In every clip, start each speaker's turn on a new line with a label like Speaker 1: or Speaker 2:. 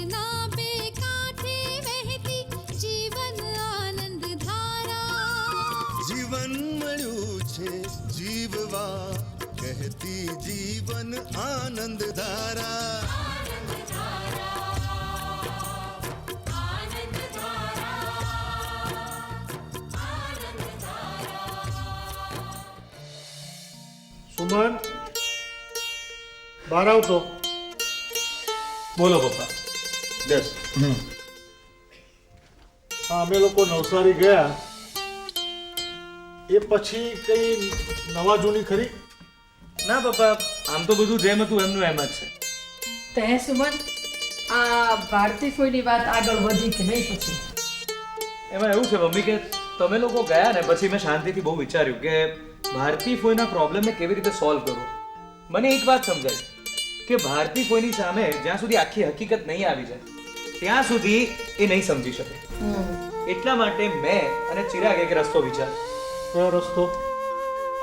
Speaker 1: યમુના બે કાંઠે વહેતી જીવન આનંદ ધારા
Speaker 2: જીવન મળ્યું છે જીવવા કહેતી જીવન આનંદ ધારા
Speaker 3: સુમન બહાર આવતો.
Speaker 4: બોલો પપ્પા.
Speaker 3: બેસ. અમે લોકો નવસારી ગયા એ પછી કઈ નવા જૂની ખરી?
Speaker 4: ના પપ્પા, આમ તો બધું જેમ હતું એમનું એમ જ છે.
Speaker 5: તે સુમન આ ભારતી ફોઈની વાત આગળ વધી કે નહીં પછી?
Speaker 4: એમાં એવું છે મમ્મી કે તમે લોકો ગયા ને પછી મેં શાંતિથી બહુ વિચાર્યું કે ભારતી ફોઈના પ્રોબ્લેમને કેવી રીતે સોલ્વ કરવો. મને એક વાત સમજાઈ કે ભારતી ફોઈની સામે જ્યાં સુધી આખી હકીકત નહીં આવી જાય ત્યાં સુધી એ નહીં સમજી શકે. એટલા માટે મેં અને ચિરાગ એક રસ્તો વિચાર્યો.
Speaker 3: કયો રસ્તો?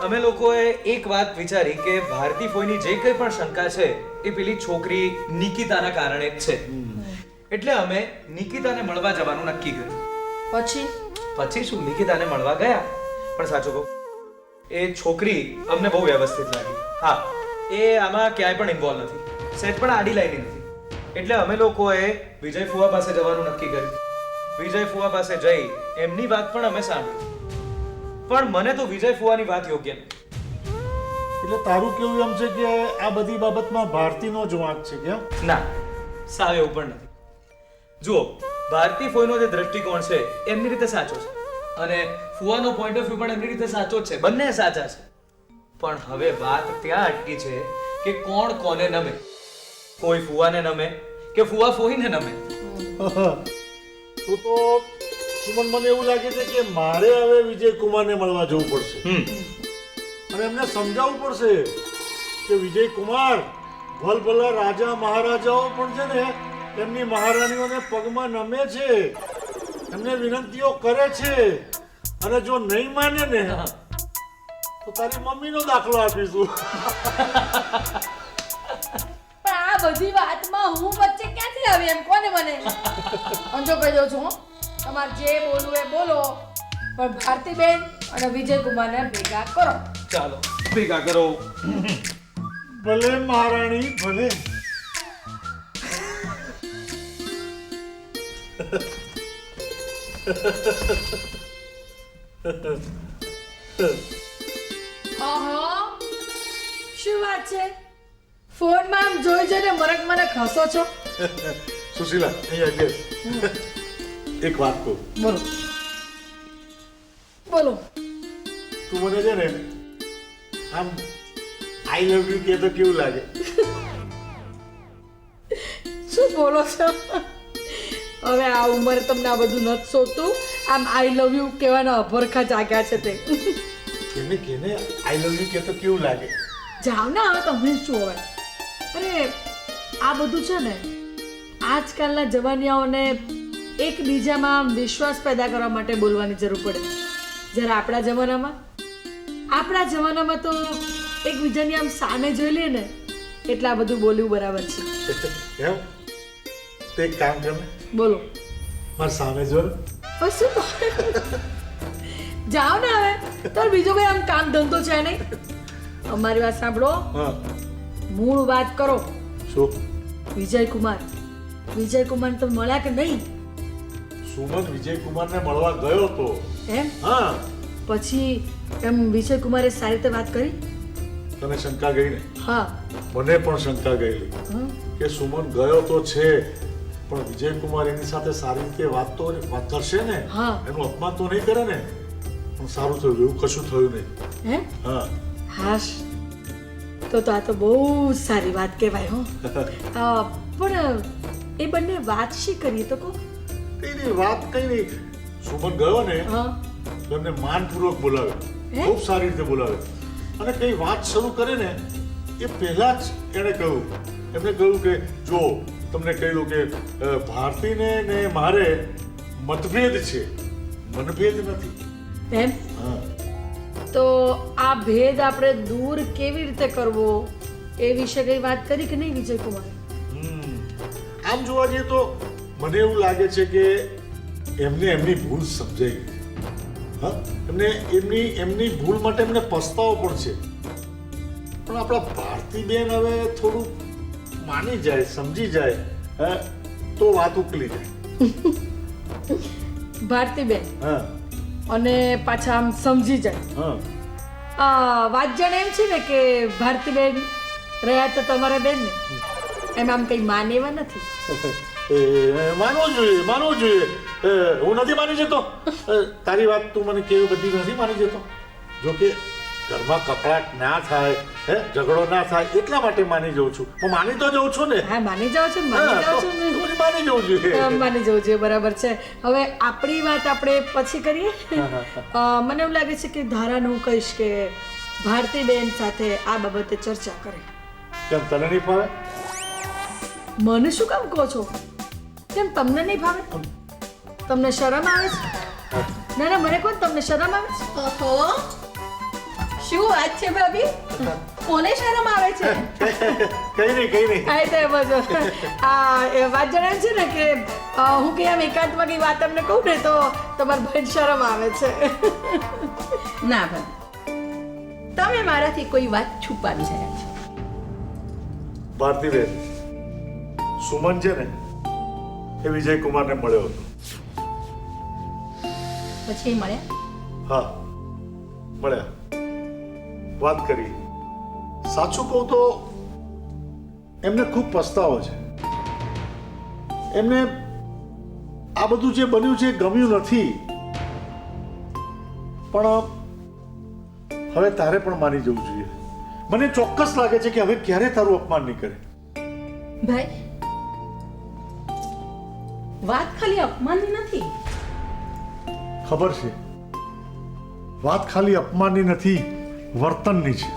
Speaker 4: અમે લોકોએ એક વાત વિચારી કે ભારતી ફોઈની જે કંઈ પણ શંકા છે એ પેલી છોકરી નિકિતાના કારણે જ છે. એટલે અમે નિકિતાને મળવા જવાનું નક્કી કર્યું. પછી શું નિકિતાને મળવા ગયા, પણ સાચું કહું એ છોકરી અમને બહુ વ્યવસ્થિત લાગી. હા, એ આમાં ક્યાંય પણ ઇન્વોલ્વ નથી, સેજ પણ આડી લાઈની નથી. એટલે અમે લોકોએ વિજય ફુવા પાસે જવાનું નક્કી કર્યું. વિજય ફુવા પાસે જઈ એમની વાત પણ અમે સાંભળી, પણ મને તો વિજય ફુવાની વાત યોગ્ય નથી.
Speaker 3: એટલે તારું કેવું એમ છે કે આ બધી બાબતમાં ભારતીનો જ વાંક છે કેમ?
Speaker 4: ના, સાવ એવું પણ નથી. જુઓ, ભારતી ફોઈનો જે દ્રષ્ટિકોણ છે એમની રીતે સાચો છે અને ફુવાનો પોઈન્ટ ઓફ વ્યૂ પણ એમની રીતે સાચો જ છે. બંને સાચા છે. પણ હવે વાત ત્યાં અટકી છે કે કોણ કોને નમે. કોઈ ફુવાને નમે કે ફુવા ફોઈને નમે.
Speaker 3: તો સુમન મને એવું લાગે છે કે મારે હવે વિજય કુમારને મળવા જવું પડશે અને એમને સમજાવવું પડશે કે વિજય કુમાર ભલભલા રાજા મહારાજાઓ પણ છે ને એમની મહારાણીઓને પગમાં નમે છે, એમને વિનંતીઓ કરે છે અને જો નહીં માને ને તો તારી મમ્મીનો દાખલો આપીશું.
Speaker 5: પણ આ બધી વાતમાં હું વચ્ચે ક્યાંથી આવી એમ કોને મને? અંજો કહી દઉં છું, તમારે જે બોલવું એ બોલો, પણ ભારતીબેન અને વિજયકુમારને ભેગા કરો.
Speaker 4: ચાલો ભેગા કરો.
Speaker 3: ભલે મહારાણી ભલે.
Speaker 5: શું વાત છે? ફોનમાં આમ જોઈ જોઈને મને ખસો છો.
Speaker 3: સુશીલા અહીંયા બેસ. એક વાત કહું.
Speaker 5: બોલો બોલો.
Speaker 3: તું મને છે ને આમ આઈ લવ યુ કે તો કેવું લાગે?
Speaker 5: શું બોલો છો? હવે આ ઉંમરે તમને આ બધું નથી સોતું. આમ આઈ લવ યુ કહેવાના અભરખા જાગ્યા છે તે.
Speaker 3: કેને આઈ લવ યુ કે તો કેવું લાગે?
Speaker 5: જાવ ને હવે તમને શું હોય? અરે આ બધું છે ને આજકાલના જવાનિયાઓને એકબીજામાં વિશ્વાસ પેદા કરવા માટે બોલવાની જરૂર પડે. જ્યારે આપણા જમાનામાં તો એકબીજાની આમ સામે જોઈ લે ને એટલે આ બધું બોલવું બરાબર છે.
Speaker 3: એમ? તે એક કામ કર ને,
Speaker 5: બોલો.
Speaker 3: મારી સામે જો.
Speaker 5: શું જાઓ ને હવે. તો બીજું કઈ આમ કામ ધંધો છે નહીં? અમારી વાત સાંભળો.
Speaker 3: હા.
Speaker 5: મૂળ વાત કરો.
Speaker 3: શું?
Speaker 5: વિજયકુમાર તો મળ્યા કે નહીં?
Speaker 3: સુમન વિજયકુમારને મળવા ગયો તો.
Speaker 5: એમ?
Speaker 3: હા.
Speaker 5: પછી એમ વિજયકુમારે સારી રીતે વાત કરી?
Speaker 3: તને શંકા ગઈ ને?
Speaker 5: હા.
Speaker 3: મને પણ શંકા ગયેલી કે સુમન ગયો તો છે પણ વિજયકુમાર એની સાથે સારી રીતે વાત કરશે ને,
Speaker 5: હા.
Speaker 3: એનું અપમાન તો નહીં કરે ને. પણ સારું થયું, એવું કશું થયું નહીં.
Speaker 5: હે?
Speaker 3: હા.
Speaker 5: હાશ, તો આ તો બહુ સારી વાત કહેવાય. હો પણ એ બંને વાત શી કરીએ તો કહો.
Speaker 3: કઈ નહીં, વાત કઈ નહીં. સુમન ગયો ને
Speaker 5: હા.
Speaker 3: તો એમને માનપૂર્વક બોલાવે,
Speaker 5: હે?
Speaker 3: ખૂબ સારી રીતે બોલાવે અને કઈ વાત શરૂ કરે ને એ પહેલા જ એણે કહ્યું, એમને કહ્યું કે જો તમને કહ્યું કે ભારતીને ને મારે મતભેદ છે, મનભેદ નથી.
Speaker 5: એમ?
Speaker 3: હા.
Speaker 5: તો આ ભેદ આપણે દૂર કેવી રીતે કરવો એ વિશે કઈ વાત કરી કે નહીં વિજયકુમાર?
Speaker 3: આમ જોવા જઈએ તો મને એવું લાગે છે કે એમને એમની ભૂલ સમજાઈ ગઈ. હા, એમની ભૂલ માટે એમને પસ્તાવો પણ છે. પણ આપણા ભારતીબેન હવે થોડું માની જાય, સમજી જાય, હા, તો વાત ઉકલી જાય.
Speaker 5: ભારતીબેન
Speaker 3: હા
Speaker 5: અને પાછા આમ સમજી જાય.
Speaker 3: હા
Speaker 5: વાત જાણે એમ છે ને કે ભારતીબેન રહ્યા તો તમારા બેન ને એમ આમ કઈ માને એવા નથી.
Speaker 3: માનવું જોઈએ. હું નથી માની જતો. તારી વાત તું મને કેવી બધી નથી માની જતો. જો કે ઘરમાં કકળાટ ના થાય, ઝઘડો ના થાય એટલા માટે માની જઉં છું. હું માની તો જઉં છું ને.
Speaker 5: હા, માની જાઓ છો ને, માની જાઓ છો ને.
Speaker 3: તું માની જવું જોઈએ.
Speaker 5: માની જવું જોઈએ, બરાબર છે. હવે આપણી વાત આપણે પછી કરીએ. મને એવું લાગે છે કે ધારાને હું કહીશ કે ભારતીબેન સાથે આ બાબતે ચર્ચા કરે.
Speaker 3: કેમ તને નહીં ફાવે?
Speaker 5: મને શું કામ કહો છો? કેમ તમને નહીં ભાવે? તમને શરમ આવે છે? ના ના, મને કોણ તમને શરમ આવે છે?
Speaker 6: ઓહો, શું વાત છે ભાભી? કોને શરમ આવે છે?
Speaker 3: કઈ નહીં.
Speaker 5: આ તો એમ જ. એ વાત જણાય છે ને કે હું કે આમ એકાંતમાં કઈ વાત તમને કહું ને તો તમારી બહુ શરમ આવે છે.
Speaker 6: ના ભાભી, તમે મારાથી કોઈ વાત છુપાવી રહ્યા છો.
Speaker 3: ભારતીબેન, સુમન છે ને એ વિજય કુમારને મળ્યો હતો.
Speaker 6: પછી મળ્યા?
Speaker 3: હા, મળ્યા, વાત કરી. સાચું કહું તો એમને ખૂબ પસ્તાવો છે. એમને આ બધું જે બન્યું છે એ ગમ્યું નથી. પણ હવે તારે પણ માની જવું જોઈએ. મને ચોક્કસ લાગે છે કે હવે ક્યારે તારું અપમાન નહીં કરે.
Speaker 6: ભાઈ, વાત ખાલી અપમાનની નથી.
Speaker 3: ખબર છે, વાત ખાલી અપમાનની નથી, વર્તનની છે.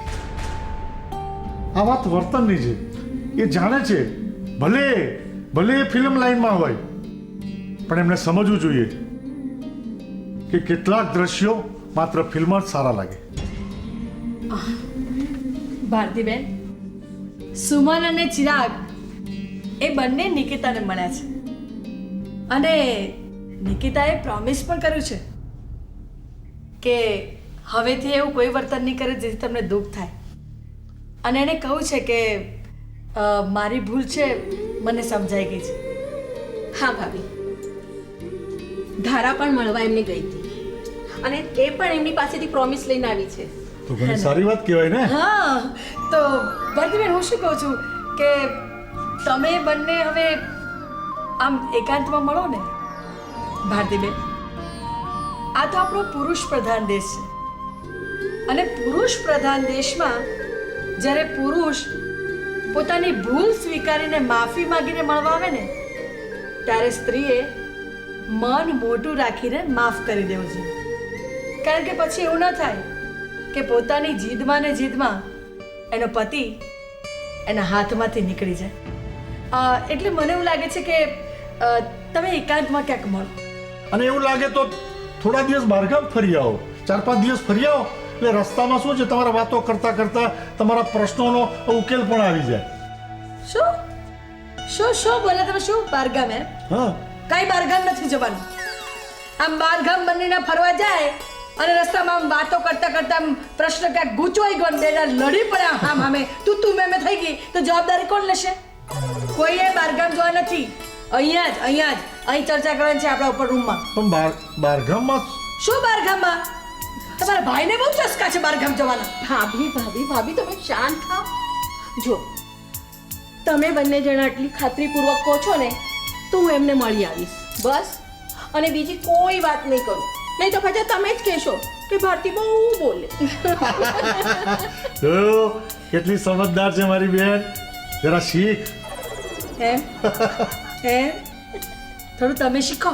Speaker 3: આ વાત વર્તનની છે. એ જાણે છે, ભલે એ ફિલ્મ લાઈનમાં હોય, પણ એમને સમજવું જોઈએ કે કેટલાક દ્રશ્યો માત્ર ફિલ્મ જ સારા લાગે.
Speaker 5: ભારતીબેન, સુમન અને ચિરાગ એ બંને નિકિતાને મળ્યા છે અને નિકિતાએ પ્રોમિસ પણ કર્યું છે કે હવેથી એવું કોઈ વર્તન નહીં કરે જેથી તમને દુઃખ થાય. અને એને કહ્યું છે કે મારી ભૂલ છે, મને સમજાઈ ગઈ છે.
Speaker 6: હા ભાભી, ધારા પણ મળવા એમને ગઈ હતી અને એ પણ એમની પાસેથી પ્રોમિસ લઈને આવી છે.
Speaker 3: તો ઘણી સારી વાત કહેવાય ને.
Speaker 5: હા, તો ભારતીબેન, હું શું કહું છું કે તમે બંને હવે આમ એકાંતમાં મળો ને. ભારતીબેન, આ તો આપણો પુરુષ પ્રધાન દેશ છે અને પુરુષ પ્રધાન દેશમાં જ્યારે પુરુષ પોતાની ભૂલ સ્વીકારીને માફી માંગીને મળવા આવે ને ત્યારે સ્ત્રીએ મન મોટું રાખીને માફ કરી દેવું છે. કારણ કે પછી એવું ન થાય કે પોતાની જીદમાં ને જીદમાં એનો પતિ એના હાથમાંથી નીકળી જાય. એટલે મને એવું લાગે છે કે તમે એકાંતમાં ક્યાંક મળો.
Speaker 3: અને એવું લાગે તો થોડા દિવસ બહારગામ ફરી આવો, 4-5 દિવસ ફરી આવો. એટલે રસ્તામાં શું છે, તમારા વાતો કરતા કરતા તમારા પ્રશ્નોનો ઉકેલ પણ આવી જાય.
Speaker 5: શું બોલે તમે? શું બારગામ? એમ
Speaker 3: હા,
Speaker 5: કઈ બારગામ નથી જવાનું. આમ બારગામ બંનેના ફરવા જાય અને રસ્તામાં આમ વાતો કરતા કરતા આમ પ્રશ્ન ક્યાંક ગૂંચવાઈ ગયો, બેના લડી પડ્યા સામે, તું મેં થઈ ગઈ તો જવાબદારી કોણ લેશે? કોઈએ બારગામ જવા નથી. અહીંયા જ અહીં ચર્ચા કરવાની છે આપણા ઉપર રૂમમાં.
Speaker 3: પણ બારગામમાં
Speaker 5: શું બારગામમાં? તમારા ભાઈને બહુ ચસ્કા છે બારગામ જવાના.
Speaker 6: ભાભી તમે શાંત થાઓ. જો તમે બંને જણા આટલી ખાતરીપૂર્વક કહો છો ને તો હું એમને મળી આવીશ બસ. અને બીજી કોઈ વાત નહીં કરું, નહીં તો પાછા તમે જ કહેશો કે ભારતી બહુ બોલે.
Speaker 3: કેટલી સમજદાર છે મારી બેન, જરા શીખ.
Speaker 5: એમ થોડું તમે શીખો.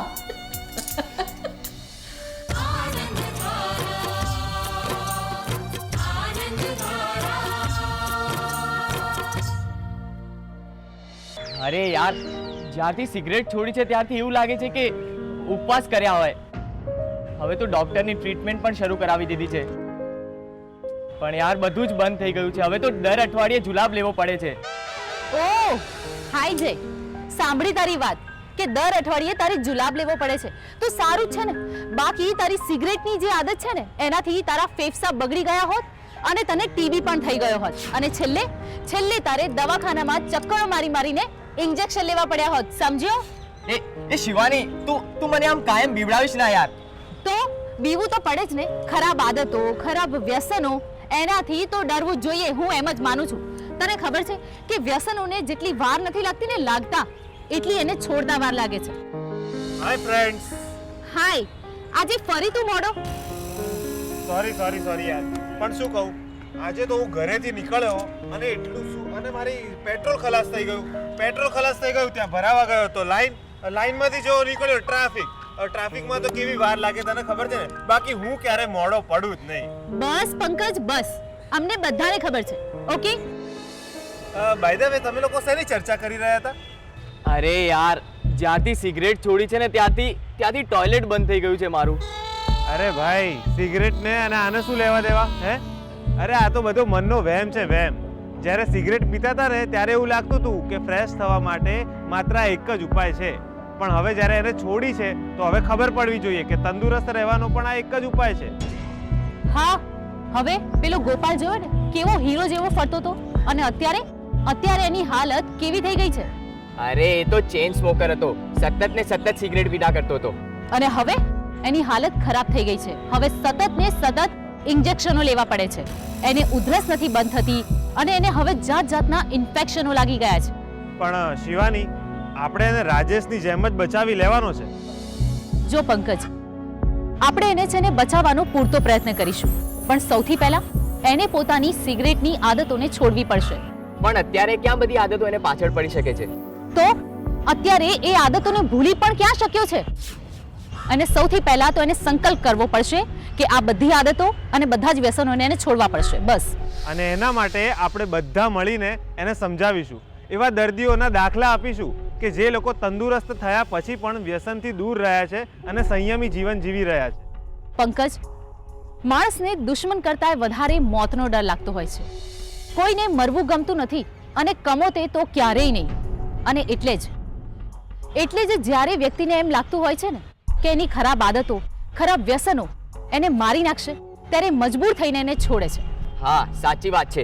Speaker 7: અરે યાર, જ્યારથી સિગરેટ છોડી છે ત્યારથી એવું લાગે છે કે ઉપવાસ કર્યા હોય. હવે તો ડોક્ટરની ટ્રીટમેન્ટ પણ શરૂ કરાવી દીધી છે, પણ યાર બધું જ બંધ થઈ ગયું છે. હવે તો દર અઠવાડિયે જુલાબ લેવો પડે છે.
Speaker 8: ઓહ, હાય જય, સાંભળી તારી વાત કે દર અઠવાડિયે તારે જુલાબ લેવો પડે છે તો સારું જ છે ને. બાકી તારી સિગરેટની જે આદત છે ને એનાથી તારા ફેફસા બગડી ગયા હોત અને તને ટીબી પણ થઈ ગયો હોત અને છેલ્લે તારે દવાખાનામાં ચક્કરો મારીને ઇન્જેક્શન લેવા પડ્યા હોત. સમજ્યો?
Speaker 7: એ શિવાની, તું મને આમ કાયમ બીવડાવીશ ના યાર.
Speaker 8: તો બીવું તો પડે જ ને. ખરાબ આદતો, ખરાબ વ્યસનો, એનાથી તો ડરવું જ જોઈએ. હું એમ જ માનું છું. તને ખબર છે કે વ્યસનોને જેટલી વાર નથી લાગતી ને લાગતા એટલી એને છોડતા વાર લાગે છે.
Speaker 3: Hi friends.
Speaker 8: હાય. આજે ફરી તું મોડો.
Speaker 3: સોરી યાર, પણ શું કહું, આજે તો હું ઘરેથી નીકળ્યો અને એટલું શું અને મારી પેટ્રોલ ખલાસ થઈ ગયું ત્યાં ભરાવા ગયો તો લાઈનમાંથી જો નીકળ્યો ટ્રાફિકમાં તો કેવી વાર લાગે તને ખબર છે ને. બાકી હું ક્યારે મોડો પડું જ નહીં.
Speaker 8: બસ પંકજ બસ, અમને બધાને ખબર છે. ઓકે.
Speaker 3: બાય ધ વે, તમે લોકો શેની ચર્ચા કરી રહ્યા હતા?
Speaker 7: અરે યાર, જ્યાંથી સિગરેટ છોડી છે ને ત્યાંથી ટોયલેટ બંધ થઈ ગયું છે મારું.
Speaker 3: અરે ભાઈ, સિગરેટ ને અને આને શું લેવા દેવા હે? અરે આ તો બધો મનનો વહેમ છે, વહેમ. જ્યારે સિગરેટ પીતા હતા ને ત્યારે એવું લાગતું હતું કે ફ્રેશ થવા માટે માત્ર એક જ ઉપાય છે, પણ હવે જ્યારે એને છોડી છે તો હવે ખબર પડવી જોઈએ કે તંદુરસ્ત રહેવાનો પણ આ એક જ ઉપાય છે.
Speaker 8: હા, હવે પેલો ગોપાલ જોયો ને કેવો હીરો જેવો ફરતો હતો અને અત્યારે એની હાલત કેવી થઈ ગઈ છે.
Speaker 7: અરે એ તો ચેન સ્મોકર હતો, સતત સિગરેટ પીધા કરતો હતો.
Speaker 8: અને હવે એની હાલત ખરાબ થઈ ગઈ છે. હવે સતત ઇન્જેક્શનો લેવા પડે છે. એને ઉધરસ નથી બંધ થતી અને એને હવે જાતના ઇન્ફેક્શનો લાગી ગયા છે.
Speaker 3: પણ શિવાની, આપણે એને રાજેશની જેમ જ બચાવી લેવાનો છે.
Speaker 8: જો પંકજ, આપણે એને છે ને બચાવવાનો પૂરતો પ્રયત્ન કરીશું, પણ સૌથી પહેલા એને પોતાની સિગરેટની આદતોને છોડવી પડશે.
Speaker 7: પણ અત્યારે ક્યાં બધી આદતો એને પાછળ પડી શકે છે?
Speaker 8: તો અત્યારે એ આદતોને ભૂલી પણ ક્યાં શક્યો છે? અને સૌથી પહેલા તો એને સંકલ્પ કરવો પડશે કે આ બધી આદતો અને બધા જ વ્યસનોને એને છોડવા પડશે. બસ.
Speaker 3: અને એના માટે આપણે બધા મળીને એને સમજાવીશું. એવા દર્દીઓના દાખલા આપીશું કે જે લોકો તંદુરસ્ત થયા પછી પણ વ્યસનથી દૂર રહ્યા છે અને સંયમી જીવન જીવી રહ્યા છે.
Speaker 8: પંકજ, માણસને દુશ્મન કરતાં વધારે મોતનો ડર લાગતો હોય છે. કોઈને મરવું ગમતું નથી અને કમોતે તો ક્યારેય નહીં. અને એટલે જ જ્યારે વ્યક્તિને એમ લાગતું હોય છે ને કે એની ખરાબ આદતો, ખરાબ વ્યસનો એને મારી નાખશે, ત્યારે મજબૂર થઈને એને છોડે છે.
Speaker 7: હા, સાચી વાત છે.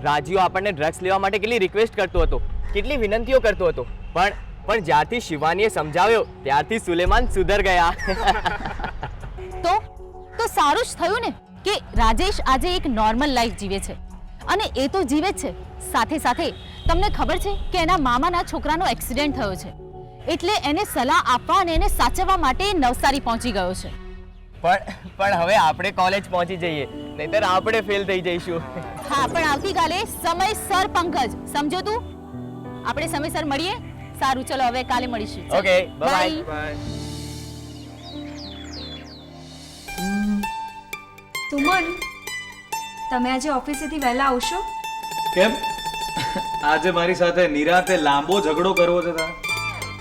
Speaker 7: રાજીઓ આપણને ડ્રગ્સ લેવા માટે કેટલી રિક્વેસ્ટ કરતો હતો, કેટલી વિનંતીઓ કરતો હતો, પણ જ્યારથી શિવાનીએ સમજાવ્યો ત્યારથી સુલેમાન સુધર ગયા.
Speaker 8: તો સારું જ થયું ને કે રાજેશ આજે એક નોર્મલ લાઈફ જીવે છે. અને એ તો જીવે જ છે, સાથે તમને ખબર છે કે એના મામાના છોકરાનો એક્સિડન્ટ થયો છે, એટલે એને સલાહ આપવા અને એને સાચવવા માટે નવસારી પહોંચી ગયો છે.
Speaker 7: પણ હવે આપણે કોલેજ પહોંચી જઈએ, નહીંતર આપણે ફેલ થઈ જઈશું.
Speaker 8: હા, પણ આવતીકાલે સમયસર પંકજ, સમજો તું? આપણે સમયસર મળીએ. સારું, ચલો હવે કાલે મળીશું.
Speaker 7: Okay, by.
Speaker 9: સુમન, તમે આજે ઓફિસેથી વહેલા આવશો?
Speaker 4: કેમ? આજે મારી સાથે નિરાંતે લાંબો ઝઘડો કરવો છે તારે?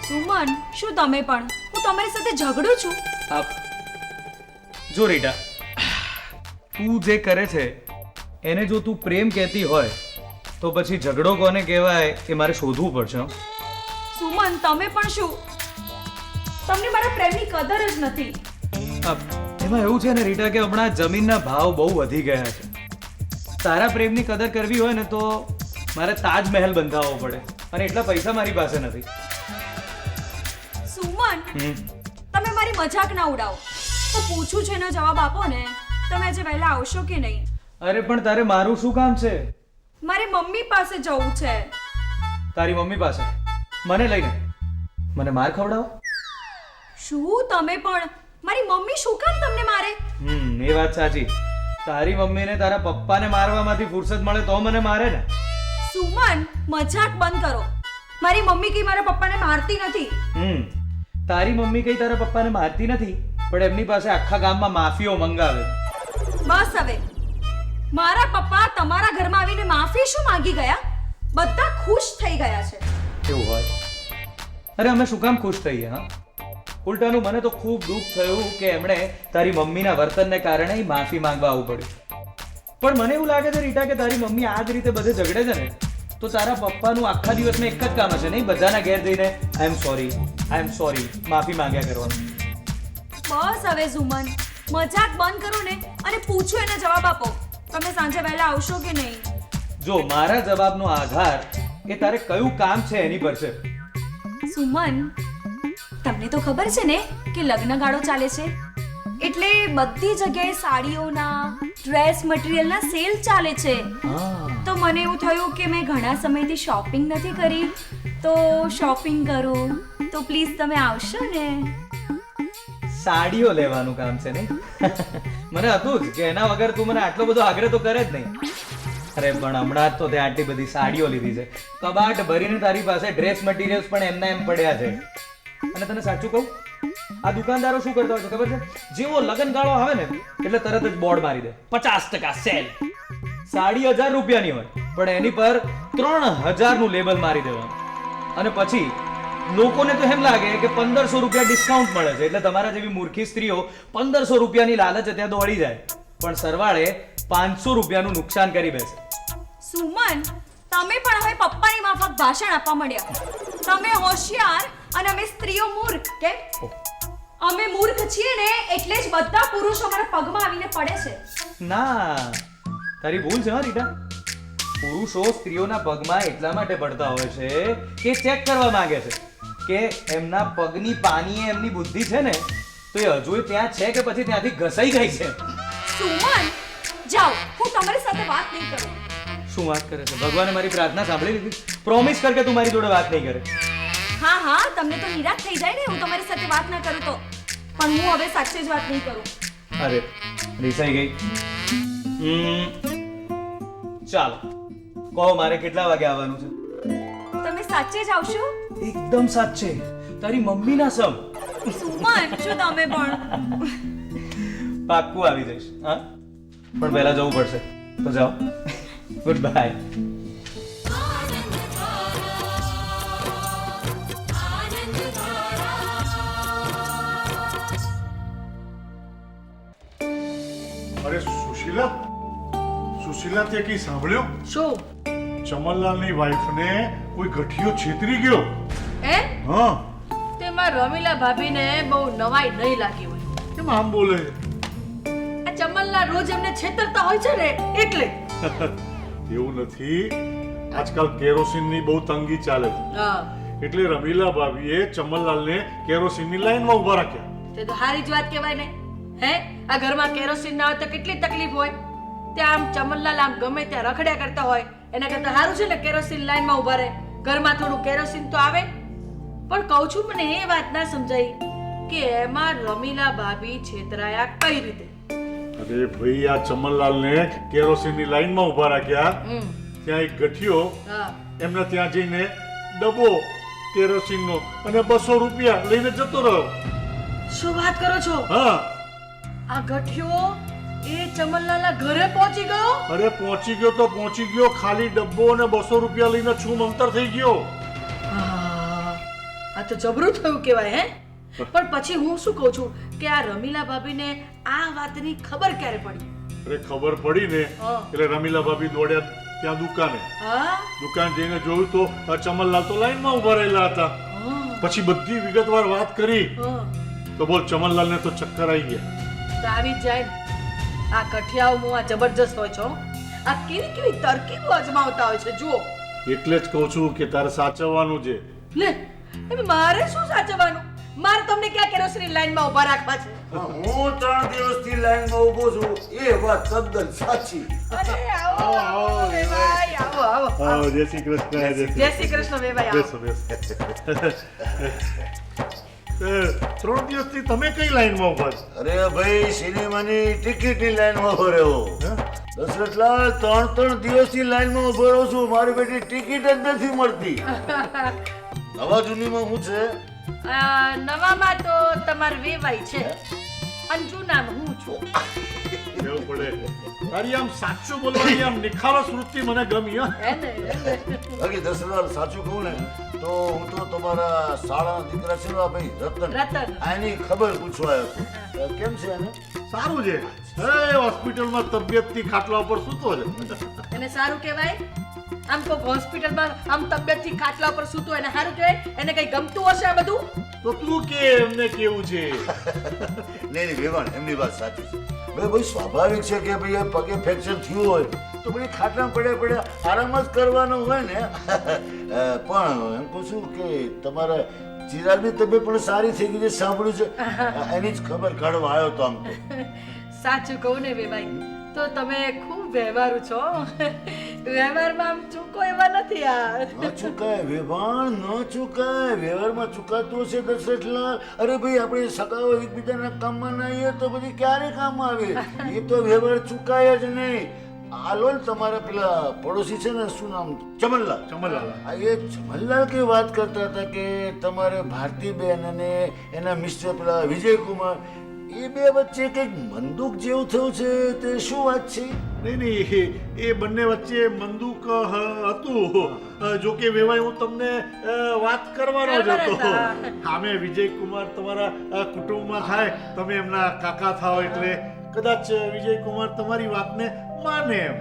Speaker 9: સુમન, શું તમે પણ? હું તમારી સાથે ઝઘડું છું?
Speaker 4: જો રીટા, તું જે કરે છે એને જો તું પ્રેમ કહેતી હોય તો પછી ઝઘડો કોને કહેવાય એ મારે શોધવું પડશે.
Speaker 9: સુમન, તમે પણ શું? તમને મારા પ્રેમની કદર જ નથી.
Speaker 4: એમાં એવું છે ને રીટા કે હમણાં જમીનના ભાવ બહુ વધી ગયા છે. તારા પ્રેમની કદર કરવી હોય ને તો મારે તાજમહેલ બંધાવવો પડે અને એટલા પૈસા મારી પાસે નથી.
Speaker 9: સુમન, તમે મારી મજાક ના ઉડાવો. હું પૂછું છું એનો જવાબ આપો ને. તમે આજે વહેલા આવશો કે નહીં?
Speaker 4: અરે પણ તારે મારું શું કામ છે?
Speaker 9: મારી મમ્મી પાસે જવું છે.
Speaker 4: તારી મમ્મી પાસે? મને લઈને મને માર ખવડાવો?
Speaker 9: શું તમે પણ? મારી મમ્મી શું કામ તમને મારે?
Speaker 4: એ વાત સાચી. તારી મમ્મીને તારા પપ્પાને મારવામાંથી ફુરસત મળે તો મને મારે ને.
Speaker 9: સુમન, મજાક બંધ કરો. મારી મમ્મી કઈ મારા પપ્પાને મારતી નથી.
Speaker 4: તારી મમ્મી કઈ તારા પપ્પાને મારતી નથી, પણ એમની પાસે આખા ગામમાં માફીઓ મંગાવે.
Speaker 9: બસ હવે. મારા પપ્પા તમારા ઘરમાં આવીને માફી શું માંગી ગયા? બધા ખુશ થઈ ગયા છે.
Speaker 4: એવું હોય? અરે અમે શું કામ ખુશ થઈએ? હા, ઉલટાનું મને તો ખૂબ દુઃખ થયું કે એમણે તારી મમ્મીના વર્તનને કારણે માફી માંગવા આવવું પડ્યું. પણ મને એવું લાગે છે રીટા કે તારી મમ્મી આ જ રીતે બધે ઝઘડે છે ને તો તારા પપ્પાનું આખા દિવસમાં એક જ કામ હશે નહીં, બધાના ઘેર જઈને આઈ એમ સોરી માફી માંગ્યા કરવાનું.
Speaker 9: બસ હવે ઝુમન, મજાક બંધ કરો ને અને પૂછો એને જવાબ આપો. તમે સાંજે વહેલા આવશો કે નહીં?
Speaker 4: જો મારા જવાબનો આધાર એ તારે કયું કામ છે એની પર છે.
Speaker 9: સુમન, તમને તો ખબર છે ને કે લગ્ન ગાળો ચાલે છે, એટલે બધી જગ્યાએ સાડીઓના, ડ્રેસ મટીરિયલના સેલ ચાલે છે. તો મને એવું થયું કે મેં ઘણા સમયથી શોપિંગ નથી કરી, તો શોપિંગ કરું. તો પ્લીઝ તમે આવશો ને?
Speaker 4: સાડીઓ લેવાનું કામ છે નહીં? મને હતું જ કે એના વગર તું મને આટલો બધો આગ્રહ તો કરે જ નહીં. અરે પણ હમણાં જ તો તે આટલી બધી સાડીઓ લીધી છે, કબાટ ભરીને તારી પાસે ડ્રેસ મટીરિયલ્સ પણ એમના એમ પડ્યા છે. અને તને સાચું કહું, આ દુકાનદારો શું કરતા હોય છે ખબર છે? જેવો લગન ગાળો આવે ને એટલે તરત જ બોર્ડ મારી દે 50% સેલ. સાડી 1000 રૂપિયાની હોય પણ એની પર 3000 નું લેબલ મારી દેવાનું. અને પછી લોકોને તો એમ લાગે કે 1500 રૂપિયા ડિસ્કાઉન્ટ મળે છે, એટલે તમારા જેવી મૂર્ખી સ્ત્રીઓ 1500 રૂપિયાની લાલચ ત્યાં દોડી જાય, પણ સરવાળે 500 રૂપિયાનું નુકસાન કરી બેસે.
Speaker 9: સુમન, તમે પણ હવે પપ્પાની માફક ભાષણ આપવા માંડ્યા. તમે હોશિયાર અને અમે સ્ત્રીઓ મૂર્ખ. કેમ? અમે મૂર્ખ છીએ ને એટલે જ બધા પુરુષો અમારા પગમાં આવીને પડે છે.
Speaker 4: ના, તારી ભૂલ છે રીટા. પુરુષો સ્ત્રીઓના પગમાં એટલા માટે પડતા હોય છે કે ચેક કરવા માંગે છે કે એમના પગની પાનીએ એમની બુદ્ધિ છે ને તો એ હજુ ત્યાં છે કે પછી ત્યાંથી ઘસાઈ ગઈ છે.
Speaker 9: સુમન, જાઓ, હું તમારી સાથે વાત નહીં કરું.
Speaker 4: શું વાત કરે છે? ભગવાને મારી પ્રાર્થના સાંભળી લીધી? પ્રોમિસ કર કે તું મારી જોડે વાત નહીં કરે.
Speaker 9: હા હા, તમને તો નિરાશ થઈ જાય ને હું તમારી સાથે વાત ના કરું તો, પણ હું હવે સાચે જ વાત નહીં કરું.
Speaker 4: અરે રીસાઈ ગઈ. ચાલો કહો, મારે કેટલા વાગે આવવાનું છે?
Speaker 9: તમે સાચે જ આવશો?
Speaker 4: એકદમ સાચે, તારી મમ્મીના સમ.
Speaker 9: સુમન, શું તમે પણ?
Speaker 4: પાક્કું આવી જઈશ. હા, પણ પહેલા જવું પડશે. તો જાઓ. Good bye.
Speaker 3: અરે સુશીલા, સુશીલા તે કઈ સાંભળ્યું?
Speaker 5: શું?
Speaker 3: ચમનલાલની વાઈફને કોઈ ગઠિયો છેતરી ગયો.
Speaker 5: એ
Speaker 3: હા,
Speaker 5: તેમાં રમીલા ભાભીને બહુ નવાઈ નહીં લાગી હોય.
Speaker 3: કેમ આમ બોલે?
Speaker 5: આ ચમનલાલ રોજ એમને છેતરતા હોય છે ને એટલે.
Speaker 3: એવું નથી, આજકાલ કેરોસીનની બહુ તંગી ચાલે છે,
Speaker 5: હા,
Speaker 3: એટલે રમીલા ભાભીએ ચમનલાલને કેરોસીનની લાઈનમાં ઊભા રાખ્યા.
Speaker 5: તે તો સારી જ વાત કહેવાય ને. હે, આ ઘરમાં કેરોસીન ના હોય તો કેટલી તકલીફ હોય. ત્યાં આમ ચમનલાલ આમ ગમે ત્યાં રખડ્યા કરતા હોય, એના કરતા સારું છે ને કેરોસીન લાઈનમાં ઊભા રહે. ઘરમાં થોડું કેરોસીન તો આવે. પણ કહું છું, મને એ વાત ના સમજાઈ કે એમાં રમીલા ભાભી છેતરાયા કઈ રીતે?
Speaker 3: અરે ભાઈ, આ ચમનલાલને કેરોસીનની લાઈનમાં ઊભા રાખ્યા. ત્યાં એક ગઠિયો
Speaker 5: હા,
Speaker 3: એમને ત્યાં જઈને ડબ્બો કેરોસીનનો અને 200 રૂપિયા લઈને જતો રહ્યો.
Speaker 5: શું વાત કરો છો?
Speaker 3: હા,
Speaker 5: આ ગઠિયો એ ચમનલાલના ઘરે પહોંચી ગયો?
Speaker 3: અરે પહોંચી ગયો તો પહોંચી ગયો, ખાલી ડબ્બો અને 200 રૂપિયા લઈને છૂમ અંતર થઈ ગયો.
Speaker 5: હા, આ તો જબરું થયું કહેવાય. હે, પણ પછી હું શું કહું છું કે આ રમીલા ભાભીને આ વાતની ખબર ક્યારે પડી?
Speaker 3: અરે ખબર પડી ને
Speaker 5: હા.
Speaker 3: એટલે રમીલા ભાભી દોડ્યા ત્યાં દુકાને.
Speaker 5: હા,
Speaker 3: દુકાન જઈને જોયું તો આ ચમનલાલ તો લાઈનમાં ઊભા રહેલા હતા. પછી બધી વિગતવાર વાત કરી
Speaker 5: હા,
Speaker 3: તો બોલ, ચમનલાલને તો ચક્કર આવી ગયા.
Speaker 5: તો આવી જ જાય ને. આ કઠિયાઓ મુઆ જબરજસ્ત હોય છો. આ કેવી કેવી તરકીબો અજમાવતા હોય છે જુઓ.
Speaker 3: એટલે જ કહું છું કે તારે સાચવવાનું છે.
Speaker 5: લે, હવે મારે શું સાચવવાનું? મારે તમને ક્યાં કેરોસીન લાઈનમાં ઊભા રાખવા છે?
Speaker 10: હું 3 દિવસથી લાઈનમાં ઊભો છું, એ વાત તદ્દન સાચી.
Speaker 5: અરે આવો આવો વેવાઈ, આવો આવો.
Speaker 3: હા, જય શ્રી કૃષ્ણ.
Speaker 5: જય શ્રી કૃષ્ણ વેવાઈ, આવો.
Speaker 3: બેસો, બેસો. 3 દિવસથી તમે કઈ લાઈનમાં ઊભા છો?
Speaker 10: અરે ભાઈ, સિનેમાની ટિકિટની લાઈનમાં ઊભો રહ્યો. દશરથલાલ, 3 દિવસથી લાઈનમાં ઊભો રહું છું, મારી બેટી ટિકિટ જ નથી મળતી. નવા જૂનીમાં શું છે?
Speaker 5: નવામાં તો તમાર વેવાઈ છે અને જૂનામાં હું છું.
Speaker 3: કેવું પડે? તારી આમ સાચું બોલવાની આમ નિખાલસ વૃત્તિ મને ગમી. હો
Speaker 5: હે ને?
Speaker 10: બાકી દશરથલાલ, સાચું કહું ને તો હું તો તમારા શાળાના દીકરા છે ને, આ ભાઈ રતન,
Speaker 5: રતન.
Speaker 10: આની ખબર પૂછવા આવ્યો છું. કેમ છે એને?
Speaker 3: સારું છે. હે, હોસ્પિટલમાં તબિયતથી ખાટલા ઉપર સૂતો છે.
Speaker 5: એને સારું કહેવાય? આમ કોઈક હોસ્પિટલમાં આમ તબિયતથી ખાટલા પર સૂતું એને સારું કહેવાય? એને કઈ ગમતું હશે આ બધું?
Speaker 3: તો તું કે એમને કેવું છે?
Speaker 10: નહીં વેવાણ એમની વાત સાચી છે ભાઈ સ્વાભાવિક છે કે ભાઈ પગે ફ્રેક્ચર થયું હોય તો ભાઈ ખાટલા પડ્યા આરામ જ કરવાનો હોય ને. પણ એમ પૂછું કે તમારા ચિરાગની તબિયત પણ સારી થઈ ગઈ છે સાંભળ્યું છે, એની જ ખબર કાઢવા આવ્યો તો આમ તો.
Speaker 5: સાચું કહું ને વેવાઈ, તો તમે ખૂબ વ્યવહારુ છો. વ્યવહારમાં આમ ચૂકો એવા નથી યાર.
Speaker 10: ન ચૂકાય વેવાણ, ન ચૂકાય. વ્યવહારમાં ચૂકાતું હશે દશરથલાલ. અરે ભાઈ આપણે સગાઓ એકબીજાના કામમાં ના આવીએ તો બધી ક્યારે કામ આવે? એ તો વ્યવહાર ચૂકાય જ નહીં. આલો તમારા પેલા પડોશી છે ને, શું નામ? ચમનલાલ. એ ચમનલાલ કે વાત કરતા હતા કે તમારે ભારતીબેન અને એના મિસ્ટર પેલા વિજયકુમાર એ બે વચ્ચે કંઈક બંદૂક જેવું થયું છે, તે શું વાત છે?
Speaker 3: નહીં, એ બંને વચ્ચે બંદૂક હતું. જો કે વેવાઈ હું તમને વાત કરવાનો જ હતો. આમે વિજયકુમાર તમારા કુટુંબમાં થાય, તમે એમના કાકા થાવ એટલે કદાચ વિજયકુમાર તમારી વાતને માને એમ.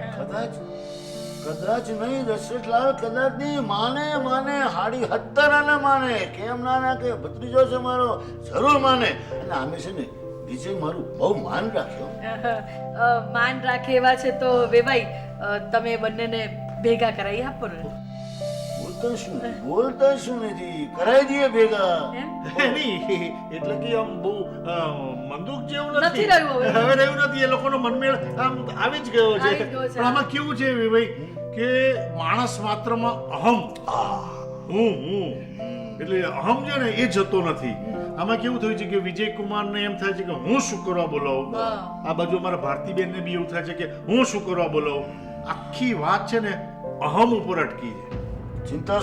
Speaker 10: કદાચ નહીં દશરથલાલ, કદાચ નહીં. માને હાડી 17 માને. કેમ ના કે ભત્રીજો છે મારો, જરૂર માને. અને આમે છે ને વિજય મારું બહુ માન રાખ્યો.
Speaker 5: માન રાખે એવા છે તો વેવાઈ તમે બંનેને ભેગા કરાવી આપો ને.
Speaker 10: બોલતા શું નથી, કરાવી દઈએ ભેગા.
Speaker 3: નહીં એટલે કે આમ બહુ બંદૂક જેવું
Speaker 5: નથી
Speaker 3: નથી
Speaker 5: રહ્યું હવે.
Speaker 3: હવે રહ્યું નથી. એ લોકોનો મનમેળ આમ આવી જ ગયો છે.
Speaker 5: આવી જ ગયો છે.
Speaker 3: પણ આમાં કેવું છે ભાઈ કે માણસ માત્રમાં અહમ, હું એટલે અહમ છે ને એ જતો નથી. આમાં કેવું થયું છે કે વિજયકુમારને એમ થાય છે કે હું શું કરવા બોલાવું, આ બાજુ અમારા ભારતીબેનને બી એવું થાય છે કે હું શું કરવા બોલાવું. આખી વાત છે ને અહમ ઉપર અટકી છે.
Speaker 10: ચિંતા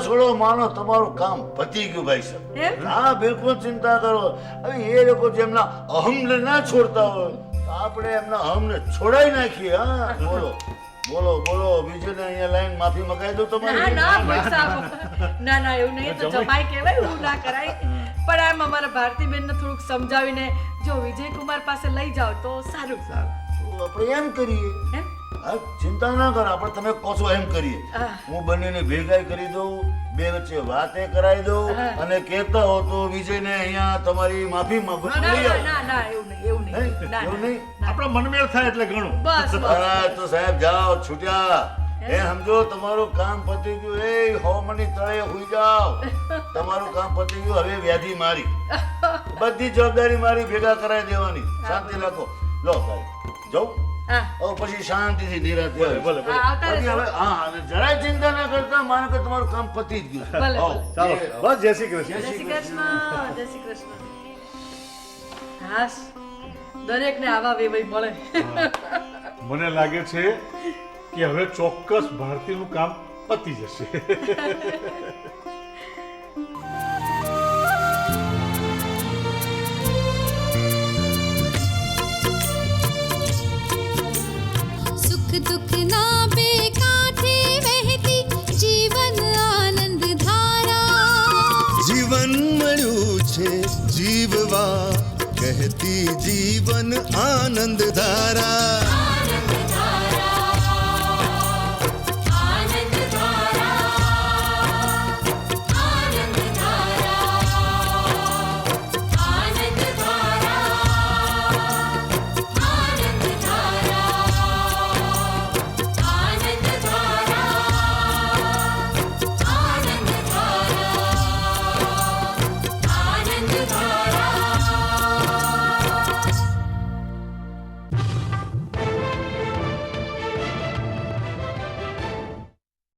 Speaker 10: છોડો માનો, તમારું કામ પતી ગયું ભાઈ સાહેબ. હા બિલકુલ ચિંતા કરો. હવે એ લોકો જેમના અહમને ના છોડતા હોય તો આપણે એમના અહમને છોડાઈ નાખીએ. હા બોલો બીજુને અહીંયા લાઈન માફી મગાઈ દો તમારી.
Speaker 5: ના એવું નહીં, તો જમાઈ કહેવાય, એવું ના કરાય. પણ આમ અમારા ભારતીબેનને થોડુંક સમજાવીને જો વિજયકુમાર પાસે લઈ જાઓ તો સારું.
Speaker 10: તો આપણે એમ કરીએ. ચિંતા ના કરો, આપણે તમે કહો છો એમ કરીએ. હું બંનેને ભેગા કરી દઉં, બે વચ્ચે વાતે કરાવી દઉં, અને કહેતા હો તો વિજયને અહીંયા તમારી માફી માંગો.
Speaker 5: ના એવું નહીં.
Speaker 3: આપણો મનમેળ થાય એટલે ઘણું.
Speaker 5: બસ
Speaker 10: તો સાહેબ જાઓ, છૂટ્યા. એ સમજો તમારું કામ પતી ગયું. એ હોમની તળે હુઈ જાઓ. તમારું કામ પતી ગયું. હવે વ્યાધિ મારી, બધી જવાબદારી મારી, ભેગા કરાવી દેવાની. શાંતિ રાખો. લો સાહેબ જાઉં. પછી શાંતિથી નિરાંત
Speaker 3: ભલે.
Speaker 10: જરાય ચિંતા ના કરતા, માનો કે તમારું કામ પતી જ ગયું.
Speaker 3: ચાલો બસ, જય શ્રી કૃષ્ણ.
Speaker 5: જય શ્રી કૃષ્ણ. હાશ, દરેકને આવા વેવાઈ મળે.
Speaker 3: મને લાગે છે કે હવે ચોક્કસ ભારતીનું કામ પતી જશે.
Speaker 1: સુખ દુઃખ ના બે કાંઠે વહેતી જીવન આનંદ ધારા.
Speaker 2: જીવન મળ્યું છે જીવવા, કહેતી જીવન આનંદ ધારા.